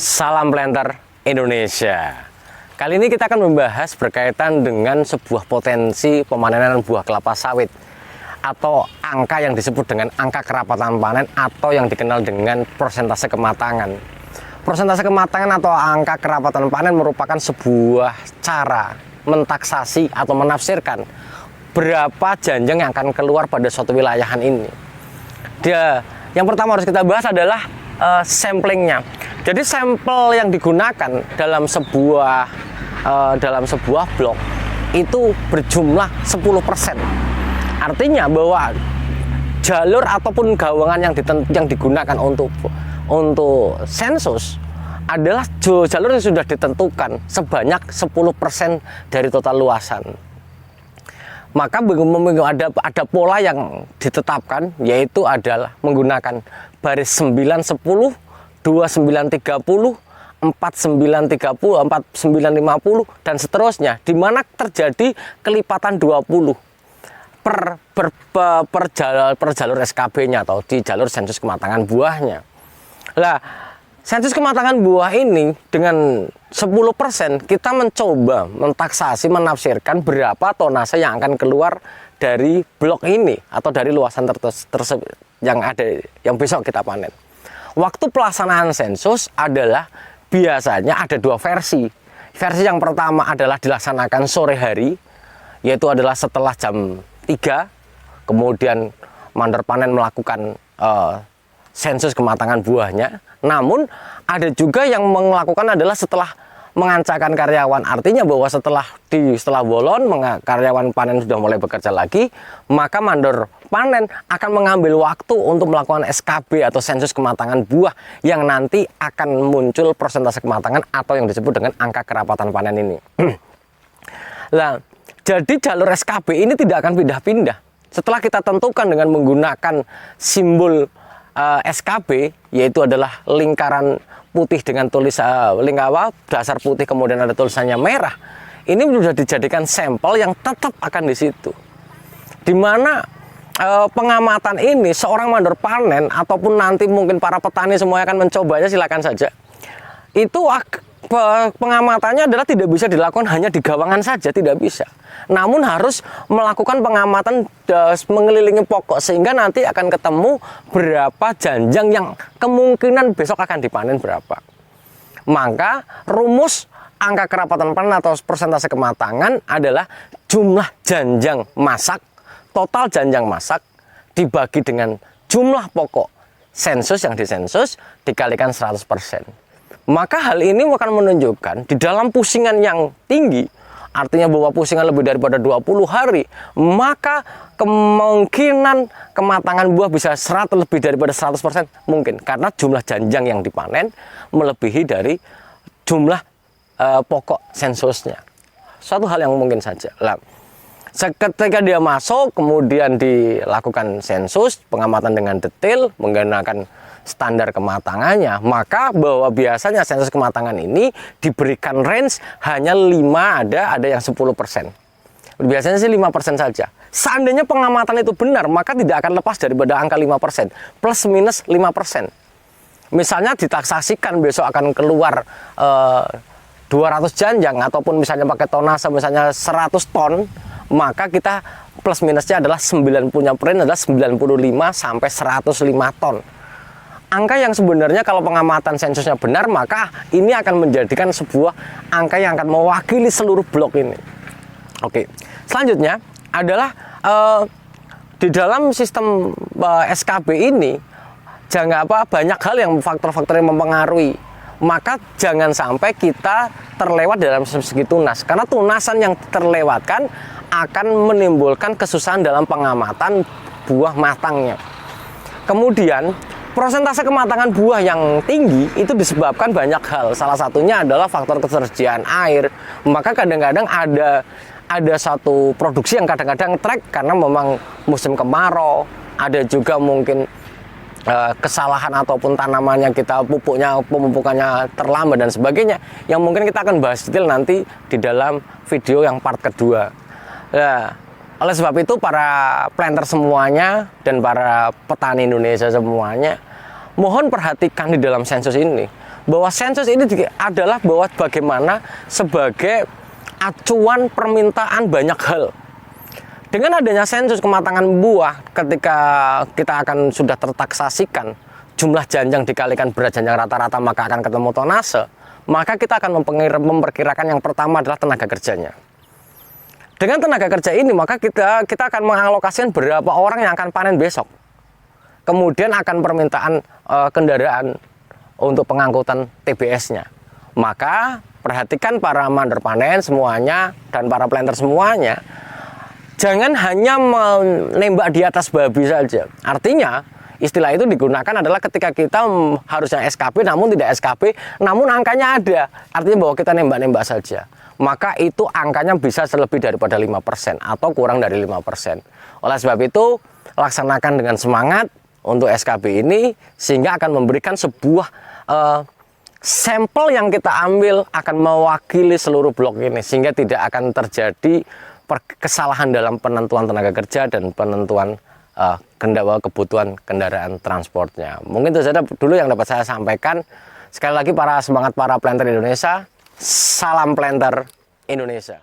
Salam planter Indonesia. Kali ini kita akan membahas berkaitan dengan sebuah potensi pemanenan buah kelapa sawit atau angka yang disebut dengan angka kerapatan panen atau yang dikenal dengan persentase kematangan. Persentase kematangan atau angka kerapatan panen merupakan sebuah cara mentaksasi atau menafsirkan berapa janjang yang akan keluar pada suatu wilayahan ini. Yang pertama harus kita bahas adalah samplingnya. Jadi sampel yang digunakan dalam sebuah blok itu berjumlah 10%. Artinya bahwa jalur ataupun gawangan yang digunakan untuk sensus adalah jalur yang sudah ditentukan sebanyak 10% dari total luasan. Maka ada pola yang ditetapkan, yaitu adalah menggunakan baris 910, 2930, 4930, 4950 dan seterusnya, di mana terjadi kelipatan 20 per jalur SKB-nya atau di jalur sensus kematangan buahnya. Lah, sensus kematangan buah ini dengan 10% kita mencoba mentaksasi, menafsirkan berapa tonase yang akan keluar dari blok ini atau dari luasan tersebut yang besok kita panen. Waktu pelaksanaan sensus adalah biasanya ada dua versi. Versi yang pertama adalah dilaksanakan sore hari, yaitu adalah setelah jam 3, kemudian mandor panen melakukan sensus kematangan buahnya. Namun ada juga yang melakukan adalah setelah mengancakan karyawan, artinya bahwa setelah bolon karyawan panen sudah mulai bekerja lagi, maka mandor panen akan mengambil waktu untuk melakukan SKB atau sensus kematangan buah yang nanti akan muncul persentase kematangan atau yang disebut dengan angka kerapatan panen ini. Nah, jadi jalur SKB ini tidak akan pindah-pindah. Setelah kita tentukan dengan menggunakan simbol SKB, yaitu adalah lingkaran putih dengan dasar putih kemudian ada tulisannya merah. Ini sudah dijadikan sampel yang tetap akan di situ. Di mana pengamatan ini seorang mandor panen ataupun nanti mungkin para petani semuanya akan mencobanya, silakan saja. Itu pengamatannya adalah tidak bisa dilakukan hanya di gawangan saja, tidak bisa. Namun harus melakukan pengamatan mengelilingi pokok sehingga nanti akan ketemu berapa janjang yang kemungkinan besok akan dipanen berapa. Maka rumus angka kerapatan panen atau persentase kematangan adalah jumlah janjang masak, total janjang masak dibagi dengan jumlah pokok sensus yang disensus dikalikan 100%. Maka hal ini akan menunjukkan di dalam pusingan yang tinggi, artinya bahwa pusingan lebih daripada 20 hari, maka kemungkinan kematangan buah bisa lebih daripada 100% mungkin, karena jumlah janjang yang dipanen melebihi dari jumlah pokok sensusnya. Suatu hal yang mungkin saja. Nah, ketika dia masuk, kemudian dilakukan sensus, pengamatan dengan detail, menggunakan standar kematangannya, maka bahwa biasanya sensus kematangan ini diberikan range hanya 5, ada yang 10%. Biasanya sih 5% saja. Seandainya pengamatan itu benar, maka tidak akan lepas daripada angka 5%, plus minus 5%. Misalnya ditaksasikan besok akan keluar 200 janjang, ataupun misalnya pakai tonase misalnya 100 ton, maka kita plus minusnya adalah 95 sampai 105 ton. Angka yang sebenarnya kalau pengamatan sensusnya benar, maka ini akan menjadikan sebuah angka yang akan mewakili seluruh blok ini. Oke, selanjutnya adalah di dalam sistem SKB ini banyak hal yang faktor-faktor yang mempengaruhi. Maka jangan sampai kita terlewat dalam segi tunas, karena tunasan yang terlewatkan akan menimbulkan kesusahan dalam pengamatan buah matangnya. Kemudian persentase kematangan buah yang tinggi itu disebabkan banyak hal. Salah satunya adalah faktor ketersediaan air. Maka kadang-kadang ada satu produksi yang kadang-kadang track karena memang musim kemarau. Ada juga mungkin kesalahan ataupun tanamannya kita pemupukannya terlambat dan sebagainya, yang mungkin kita akan bahas detail nanti di dalam video yang part kedua. Nah, oleh sebab itu para planter semuanya dan para petani Indonesia semuanya, mohon perhatikan di dalam sensus ini bahwa sensus ini adalah bahwa bagaimana sebagai acuan permintaan banyak hal. Dengan adanya sensus kematangan buah, ketika kita akan sudah tertaksasikan jumlah janjang dikalikan berat janjang rata-rata, maka akan ketemu tonase. Maka kita akan memperkirakan yang pertama adalah tenaga kerjanya. Dengan tenaga kerja ini, maka kita akan mengalokasikan berapa orang yang akan panen besok. Kemudian akan permintaan kendaraan untuk pengangkutan TBS-nya. Maka perhatikan para mandor panen semuanya dan para planter semuanya, jangan hanya menembak di atas babi saja. Artinya istilah itu digunakan adalah ketika kita harusnya SKP namun tidak SKP, namun angkanya ada. Artinya bahwa kita nembak-nembak saja. Maka itu angkanya bisa lebih daripada 5% atau kurang dari 5%. Oleh sebab itu, laksanakan dengan semangat untuk SKP ini, sehingga akan memberikan sebuah sampel yang kita ambil akan mewakili seluruh blok ini, sehingga tidak akan terjadi kesalahan dalam penentuan tenaga kerja dan penentuan kebutuhan kendaraan transportnya. Mungkin itu saja dulu yang dapat saya sampaikan. Sekali lagi semangat para planter Indonesia, salam planter Indonesia.